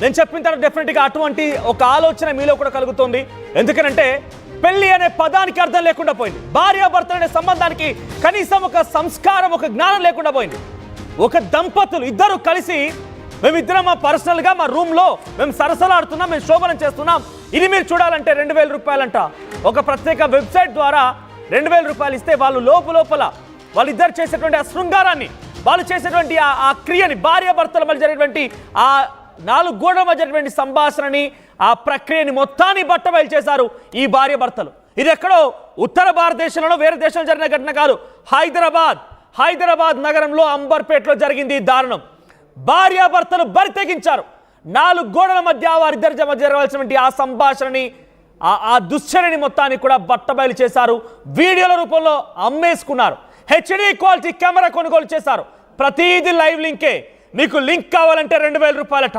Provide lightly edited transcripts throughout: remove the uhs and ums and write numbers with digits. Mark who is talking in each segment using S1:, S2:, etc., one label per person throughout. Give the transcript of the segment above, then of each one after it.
S1: నేను చెప్పిన తర్వాత డెఫినెట్గా అటువంటి ఒక ఆలోచన మీలో కూడా కలుగుతుంది. ఎందుకంటే పెళ్లి అనే పదానికి అర్థం లేకుండా పోయింది. భార్యాభర్తలు అనే సంబంధానికి కనీసం ఒక సంస్కారం, ఒక జ్ఞానం లేకుండా పోయింది. ఒక దంపతులు ఇద్దరు కలిసి మేమిద్దరం పర్సనల్గా మా రూమ్లో మేము సరసలాడుతున్నాం, మేము శోభనం చేస్తున్నాం, ఇది మీరు చూడాలంటే 2000 రూపాయలంట. ఒక ప్రత్యేక వెబ్సైట్ ద్వారా 2000 రూపాయలు ఇస్తే వాళ్ళు లోపల వాళ్ళిద్దరు చేసేటువంటి ఆ శృంగారాన్ని, వాళ్ళు చేసేటువంటి ఆ క్రియని, భార్యాభర్తల మధ్య జరిగినటువంటి ఆ 4 గోడల మధ్య జరిగినటువంటి సంభాషణని, ఆ ప్రక్రియని మొత్తాన్ని బట్టబయలు చేశారు ఈ భార్యాభర్తలు. ఇది ఎక్కడో ఉత్తర భారతదేశంలో వేరే దేశంలో జరిగిన ఘటన కాదు. హైదరాబాద్ నగరంలో అంబర్పేటలో జరిగింది ఈ దారుణం. భార్యాభర్తలు బరి తెగించారు. 4 గోడల మధ్య వారిద్దరి మధ్య జరగాల్సినటువంటి ఆ సంభాషణని, ఆ దుశ్చర్యని మొత్తాన్ని కూడా బట్టబయలు చేశారు. వీడియోల రూపంలో అమ్మేసుకున్నారు. హెచ్డి క్వాలిటీ కెమెరా కొనుగోలు చేశారు. ప్రతిదీ లైవ్ లింకే. మీకు లింక్ కావాలంటే 2000 రూపాయలట,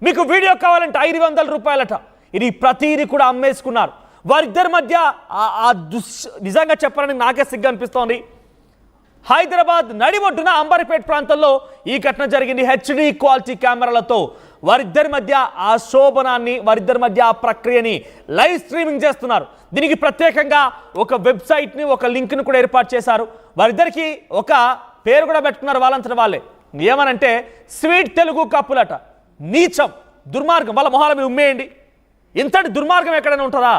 S1: మీకు వీడియో కావాలంటే 500 రూపాయలట. ఇది ప్రతిదీ కూడా అమ్మేసుకున్నారు. వారిద్దరి మధ్య నిజంగా చెప్పాలని నాకే సిగ్గు అనిపిస్తోంది. హైదరాబాద్ నడిబొడ్డున అంబర్పేట ప్రాంతంలో ఈ ఘటన జరిగింది. హెచ్డి క్వాలిటీ కెమెరాలతో వారిద్దరి మధ్య ఆ శోభనాన్ని, వారిద్దరి మధ్య ఆ ప్రక్రియని లైవ్ స్ట్రీమింగ్ చేస్తున్నారు. దీనికి ప్రత్యేకంగా ఒక వెబ్సైట్ని, ఒక లింక్ను కూడా ఏర్పాటు చేశారు. వారిద్దరికి ఒక పేరు కూడా పెట్టుకున్నారు వాళ్ళంతట వాళ్ళే. ఏమనంటే స్వీట్ తెలుగు కప్పులట. నీచం, దుర్మార్గం. వాళ్ళ మొహాల మీద ఉమ్మేయండి. ఇంతటి దుర్మార్గం ఎక్కడైనా ఉంటుందా?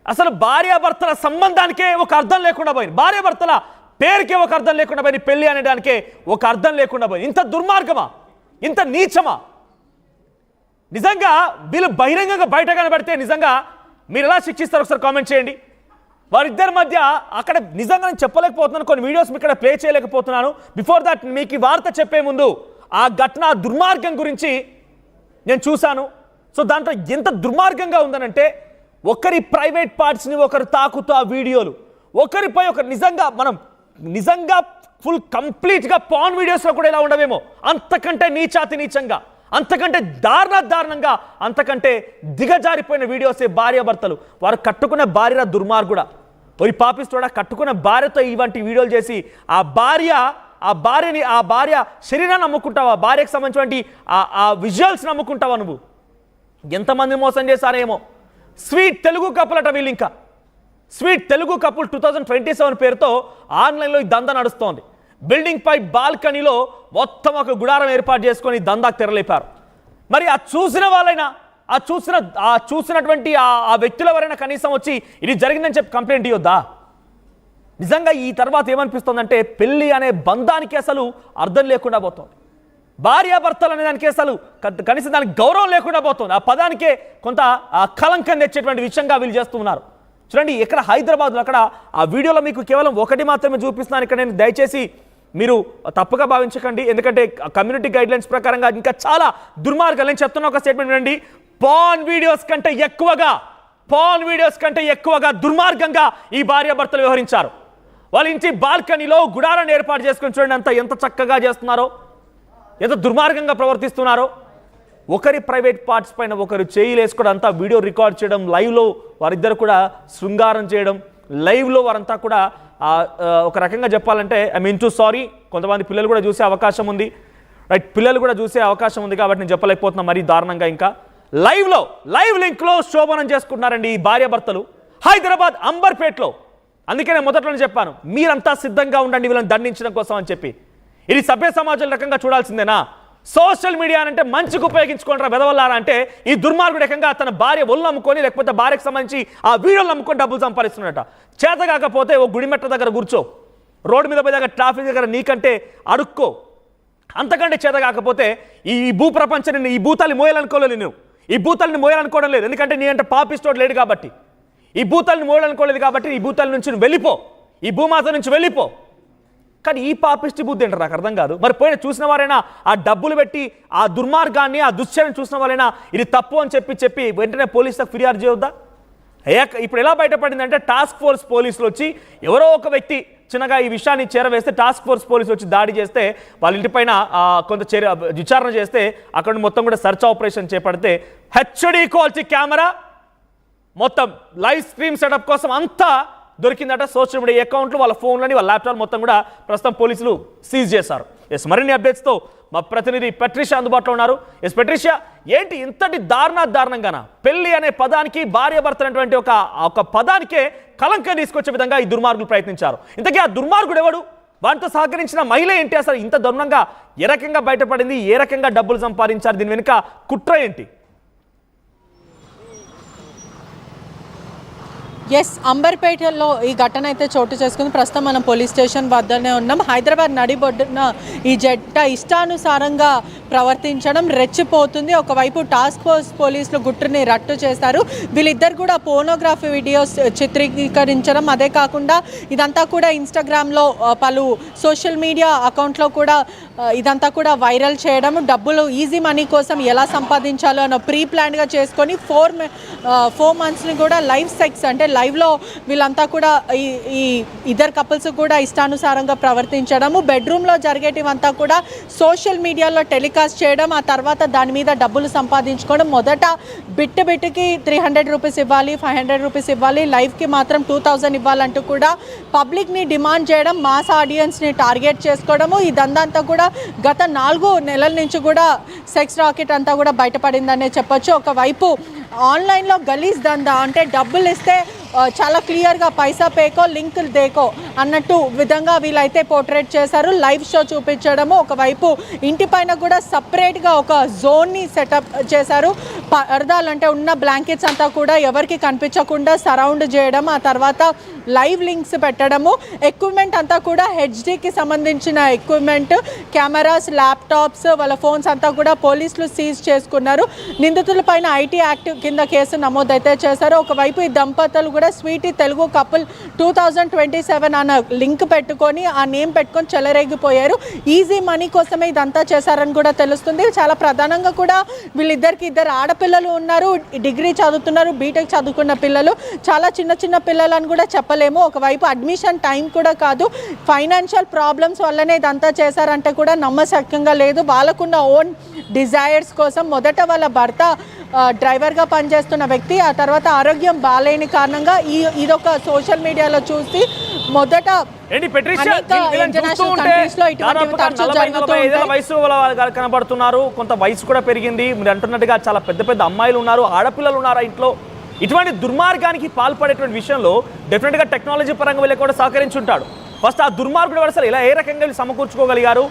S1: అసలు భార్యాభర్తల సంబంధానికే ఒక అర్థం లేకుండా పోయింది. భార్యాభర్తల పేరుకే ఒక అర్థం లేకుండా పోయింది. పెళ్లి అనేదానికే ఒక అర్థం లేకుండా పోయింది. ఇంత దుర్మార్గమా? ఇంత నీచమా? నిజంగా వీళ్ళు బహిరంగంగా బయట కనబడితే నిజంగా మీరు ఎలా శిక్షిస్తారు ఒకసారి కామెంట్ చేయండి. వారిద్దరి మధ్య అక్కడ నిజంగా నేను చెప్పలేకపోతున్నాను, కొన్ని వీడియోస్ ఇక్కడ ప్లే చేయలేకపోతున్నాను. బిఫోర్ దట్ మీకు ఈ వార్త చెప్పే ముందు ఆ ఘటన, దుర్మార్గం గురించి నేను చూశాను. సో దాంట్లో ఎంత దుర్మార్గంగా ఉందనంటే, ఒకరి ప్రైవేట్ పార్ట్స్ని ఒకరు తాకుతూ ఆ వీడియోలు, ఒకరిపై ఒకరు నిజంగా ఫుల్ కంప్లీట్గా పాన్ వీడియోస్లో కూడా ఇలా ఉండవేమో, అంతకంటే నీచంగా, అంతకంటే దారుణంగా, అంతకంటే దిగజారిపోయిన వీడియోసే భార్యాభర్తలు. వారు కట్టుకున్న భార్య దుర్మార్గుడా, ఓ పాపిస్తోడా, కట్టుకున్న భార్యతో ఇవంటి వీడియోలు చేసి ఆ భార్య శరీరాన్ని నమ్ముకుంటావా? భార్యకు సంబంధించినటువంటి ఆ విజువల్స్ నమ్ముకుంటావా నువ్వు? ఎంతమంది మోసం చేశారేమో. స్వీట్ తెలుగు కపులట వీళ్ళు. ఇంకా స్వీట్ తెలుగు కపుల్ 2027 పేరుతో ఆన్లైన్లో ఈ దందా నడుస్తోంది. బిల్డింగ్ పై బాల్కనీలో మొత్తం ఒక గుడారం ఏర్పాటు చేసుకొని దందాకు తెరలేపారు. మరి ఆ చూసిన వాళ్ళైనా, చూసినటువంటి ఆ వ్యక్తులు ఎవరైనా కనీసం వచ్చి ఇది జరిగిందని చెప్పి కంప్లైంట్ ఇవ్వద్దా? నిజంగా ఈ తర్వాత ఏమనిపిస్తుందంటే, పెళ్లి అనే బంధానికి అసలు అర్థం లేకుండా పోతుంది. భార్యాభర్తలు అనే దానికి అసలు కనీసం దానికి గౌరవం లేకుండా పోతుంది. ఆ పదానికే కొంత కలంకం తెచ్చేటువంటి విషయంగా వీళ్ళు చేస్తూ ఉన్నారు. చూడండి, ఇక్కడ హైదరాబాద్లో అక్కడ ఆ వీడియోలో మీకు కేవలం ఒకటి మాత్రమే చూపిస్తున్నాను. ఇక్కడ నేను దయచేసి మీరు తప్పుగా భావించకండి, ఎందుకంటే కమ్యూనిటీ గైడ్లైన్స్ ప్రకారంగా ఇంకా చాలా దుర్మార్గాలు. నేను చెప్తున్న ఒక స్టేట్మెంట్ వినండి. పాన్ వీడియోస్ కంటే ఎక్కువగా దుర్మార్గంగా ఈ భార్యాభర్తలు వ్యవహరించారు. వాళ్ళ ఇంటి బాల్కనీలో గుడారాన్ని ఏర్పాటు చేసుకొని చూడండి ఎంత చక్కగా చేస్తున్నారో, ఎంత దుర్మార్గంగా ప్రవర్తిస్తున్నారో. ఒకరి ప్రైవేట్ పార్ట్స్ పైన ఒకరు వేసుకోవడం, అంతా వీడియో రికార్డ్ చేయడం, లైవ్లో వారిద్దరు కూడా శృంగారం చేయడం, లైవ్లో వారంతా కూడా ఒక రకంగా చెప్పాలంటే ఐ మీన్ టు సారీ, కొంతమంది పిల్లలు కూడా చూసే అవకాశం ఉంది, రైట్? పిల్లలు కూడా చూసే అవకాశం ఉంది కాబట్టి నేను చెప్పలేకపోతున్నా మరీ దారుణంగా. ఇంకా లైవ్ లింక్లో శోభనం చేసుకుంటున్నారండి ఈ భార్యాభర్తలు హైదరాబాద్ అంబర్పేటలో. అందుకే నేను మొదట్లోనే చెప్పాను, మీరంతా సిద్ధంగా ఉండండి వీళ్ళని దండించడం కోసం అని చెప్పి. ఇది సభ్య సమాజం రకంగా చూడాల్సిందేనా? సోషల్ మీడియా అంటే మంచిగా ఉపయోగించుకుంటారా వెదవల్లారా అంటే, ఈ దుర్మార్గుడు రకంగా తన భార్య ఒళ్ళు నమ్ముకొని, లేకపోతే భార్యకు సంబంధించి ఆ వీడియోలు నమ్ముకొని డబ్బులు సంపాదిస్తున్నట. చేత కాకపోతే ఓ గుడిమెట్ట దగ్గర కూర్చో, రోడ్డు మీద పోయి దగ్గర ట్రాఫిక్ దగ్గర నీకంటే అడుక్కో. అంతకంటే చేత కాకపోతే ఈ భూప్రపంచాన్ని, ఈ భూతాన్ని మోయాలనుకోలేదు నేను, ఈ భూతాలని మోయాలనుకోవడం లేదు. ఎందుకంటే నీ అంటే పాపిస్తోడు లేడు కాబట్టి, ఈ భూతాలను మోయాలనుకోలేదు కాబట్టి ఈ భూతాల నుంచి నువ్వు వెళ్ళిపో, ఈ భూమాత నుంచి వెళ్ళిపో. కానీ ఈ పాపిష్టి బుద్ధి ఏంటో నాకు అర్థం కాదు. మరి పోయిన చూసిన వారైనా, ఆ డబ్బులు పెట్టి ఆ దుర్మార్గాన్ని, ఆ దుశ్చర్యను చూసిన వాళ్ళైనా ఇది తప్పు అని చెప్పి వెంటనే పోలీసులకు ఫిర్యాదు చేయొద్దా? ఇప్పుడు ఎలా బయటపడిందంటే, టాస్క్ ఫోర్స్ పోలీసులు వచ్చి ఎవరో ఒక వ్యక్తి చిన్నగా ఈ విషయాన్ని చేరవేస్తే టాస్క్ ఫోర్స్ పోలీసులు వచ్చి దాడి చేస్తే, వాళ్ళ ఇంటిపైన కొంత విచారణ చేస్తే అక్కడ మొత్తం కూడా సెర్చ్ ఆపరేషన్ చేపడితే హెచ్డి క్వాలిటీ కెమెరా మొత్తం లైవ్ స్ట్రీమ్ సెటప్ కోసం అంతా దొరికిందట. సోషల్ మీడియా అకౌంట్లు, వాళ్ళ ఫోన్లని, వాళ్ళ ల్యాప్టాప్ మొత్తం కూడా ప్రస్తుతం పోలీసులు సీజ్ చేశారు. మరిన్ని అప్డేట్స్తో మా ప్రతినిధి పెట్రిషియా అందుబాటులో ఉన్నారు. ఎస్ పెట్రిషియా, ఏంటి ఇంతటి దారుణంగానా పెళ్లి అనే పదానికి భార్యాభర్తలైనటువంటి ఒక పదానికే కలంకం తీసుకొచ్చే విధంగా ఈ దుర్మార్గులు ప్రయత్నించారు. ఇంతకీ ఆ దుర్మార్గుడు ఎవడు? వాటితో సహకరించిన మహిళ ఏంటి? అసలు ఇంత దారుణంగా ఏ రకంగా బయటపడింది? ఏ రకంగా డబ్బులు సంపాదించారు? దీని వెనుక కుట్ర ఏంటి?
S2: ఎస్, అంబర్పేటలో ఈ ఘటన అయితే చోటు చేసుకుంది. ప్రస్తుతం మనం పోలీస్ స్టేషన్ వద్దనే ఉన్నాం. హైదరాబాద్ నడిబొడ్డున ఈ జంట ఇష్టానుసారంగా ప్రవర్తించడం రెచ్చిపోతుంది. ఒకవైపు టాస్క్ ఫోర్స్ పోలీసులు గుట్టుని రట్టు చేశారు. వీళ్ళిద్దరు కూడా పోర్నోగ్రఫీ వీడియోస్ చిత్రీకరించడం, అదే కాకుండా ఇదంతా కూడా ఇన్స్టాగ్రామ్లో పలు సోషల్ మీడియా అకౌంట్లో కూడా ఇదంతా కూడా వైరల్ చేయడం, డబ్బులు ఈజీ మనీ కోసం ఎలా సంపాదించాలో అన్న ప్రీ ప్లాన్గా చేసుకొని 4 మంత్స్ని కూడా లైవ్ సెక్స్ అంటే లైవ్లో వీళ్ళంతా కూడా ఈ ఇద్దరు కపుల్స్ కూడా ఇష్టానుసారంగా ప్రవర్తించడము, బెడ్రూమ్లో జరిగేటివంతా కూడా సోషల్ మీడియాలో టెలికాస్ట్ చేయడం, ఆ తర్వాత దాని మీద డబ్బులు సంపాదించుకోవడం. మొదట బిట్టుకి 300 రూపీస్ ఇవ్వాలి, 500 రూపీస్ ఇవ్వాలి, లైవ్కి మాత్రం 2000 ఇవ్వాలంటూ కూడా పబ్లిక్ని డిమాండ్ చేయడం, మాస్ ఆడియన్స్ని టార్గెట్ చేసుకోవడము. ఇదంతా కూడా గత 4 నెలల నుంచి కూడా సెక్స్ రాకెట్ అంతా కూడా బయటపడిందనే చెప్పొచ్చు. ఒకవైపు ఆన్లైన్లో గలీజ్ దందా అంటే డబ్బులు ఇస్తే చాలా క్లియర్గా పైసా పేకో లింక్ దేకో అన్నట్టు విధంగా వీళ్ళైతే పోర్ట్రేట్ చేశారు. లైవ్ షో చూపించడము, ఒకవైపు ఇంటి పైన కూడా సపరేట్గా ఒక జోన్ని సెటప్ చేశారు. పరదాలు అంటే ఉన్న బ్లాంకెట్స్ అంతా కూడా ఎవరికి కనిపించకుండా సరౌండ్ చేయడం, ఆ తర్వాత లైవ్ లింక్స్ పెట్టడము, ఎక్విప్మెంట్ అంతా కూడా హెచ్డీకి సంబంధించిన ఎక్విప్మెంట్, కెమెరాస్, ల్యాప్టాప్స్, వాళ్ళ ఫోన్స్ అంతా కూడా పోలీసులు సీజ్ చేసుకున్నారు. నిందితుల పైన ఐటీ యాక్ట్ కింద కేసు నమోదైతే చేశారు. ఒకవైపు ఈ దంపతులు కూడా స్వీటీ తెలుగు కపుల్ 2027 అన్న లింక్ పెట్టుకొని ఆ నేమ్ పెట్టుకొని చెలరేగిపోయారు. ఈజీ మనీ కోసమే ఇదంతా చేశారని కూడా తెలుస్తుంది. చాలా ప్రధానంగా కూడా వీళ్ళిద్దరికి 2 ఆడపిల్లలు ఉన్నారు, డిగ్రీ చదువుతున్నారు, బీటెక్ చదువుకున్న పిల్లలు, చాలా చిన్న పిల్లలని కూడా చెప్పలేము. ఒకవైపు అడ్మిషన్ టైం కూడా కాదు, ఫైనాన్షియల్ ప్రాబ్లమ్స్ వల్లనే ఇదంతా చేశారంటే కూడా నమ్మశక్యంగా లేదు. వాళ్ళకున్న ఓన్ డిజైర్స్ కోసం మొదట వాళ్ళ భర్త డ్రైవర్గా పనిచేస్తున్న వ్యక్తి, ఆ తర్వాత ఆరోగ్యం బాలేని కారణంగా ఇదొక సోషల్ మీడియాలో చూసి మొదట
S1: కనబడుతున్నారు. కొంత వయసు కూడా పెరిగింది. మీరు అంటున్నట్టుగా చాలా పెద్ద అమ్మాయిలు ఉన్నారు, ఆడపిల్లలు ఉన్నారు ఇంట్లో. ఇటువంటి దుర్మార్గానికి పాల్పడేటువంటి విషయంలో డెఫినెట్గా టెక్నాలజీ పరంగా వీళ్ళకి కూడా సహకరించుంటాడు. ఫస్ట్ ఆ దుర్మార్గుడు అసలు ఇలా ఏ రకంగా వీళ్ళు సమకూర్చుకోగలిగారు?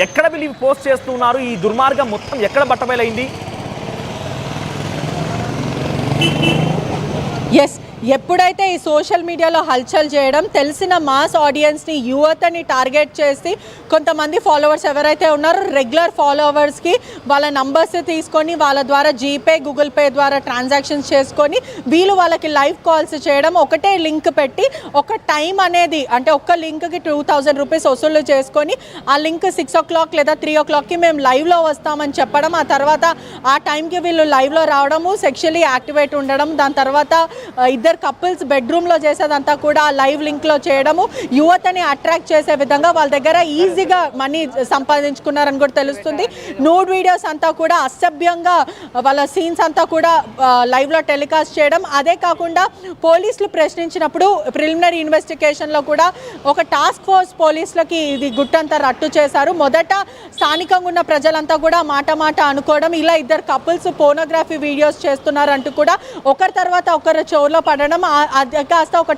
S1: ఎక్కడ వీళ్ళు పోస్ట్ చేస్తున్నారు? ఈ దుర్మార్గం మొత్తం ఎక్కడ బట్టబయలైంది?
S2: ఎస్, ఎప్పుడైతే ఈ సోషల్ మీడియాలో హల్చల్ చేయడం, తెలిసిన మాస్ ఆడియన్స్ని, యువతని టార్గెట్ చేసి కొంతమంది ఫాలోవర్స్ ఎవరైతే ఉన్నారో రెగ్యులర్ ఫాలోవర్స్కి వాళ్ళ నంబర్స్ తీసుకొని వాళ్ళ ద్వారా జీపే, గూగుల్ పే ద్వారా ట్రాన్సాక్షన్స్ చేసుకొని వీళ్ళు వాళ్ళకి లైవ్ కాల్స్ చేయడం, ఒకటే లింక్ పెట్టి ఒక టైం అనేది అంటే ఒక్క లింక్కి 2000 రూపీస్ వసూలు చేసుకొని ఆ లింక్ 6 o'clock లేదా 3 o'clockకి మేము లైవ్లో వస్తామని చెప్పడం, ఆ తర్వాత ఆ టైంకి వీళ్ళు లైవ్లో రావడము, సెక్షువల్లీ యాక్టివేట్ ఉండడం, దాని తర్వాత ఇద్దరు కపుల్స్ బెడ్రూమ్లో చేసేదంతా కూడా లైవ్ లింక్లో చేయడము, యువతని అట్రాక్ట్ చేసే విధంగా వాళ్ళ దగ్గర ఈజీగా మనీ సంపాదించుకున్నారని కూడా తెలుస్తుంది. నూడ్ వీడియోస్ అంతా కూడా అసభ్యంగా వాళ్ళ సీన్స్ అంతా కూడా లైవ్లో టెలికాస్ట్ చేయడం, అదే కాకుండా పోలీసులు ప్రశ్నించినప్పుడు ప్రిలిమినరీ ఇన్వెస్టిగేషన్లో కూడా ఒక టాస్క్ ఫోర్స్ పోలీసులకి ఇది గుట్టంతా రట్టు చేశారు. మొదట స్థానికంగా ఉన్న ప్రజలంతా కూడా మాట అనుకోవడం, ఇలా ఇద్దరు కపుల్స్ పోర్నోగ్రఫీ వీడియోస్ చేస్తున్నారంటూ కూడా ఒకరి తర్వాత ఒకరు చెవులో పడడం, అది కాస్త ఒక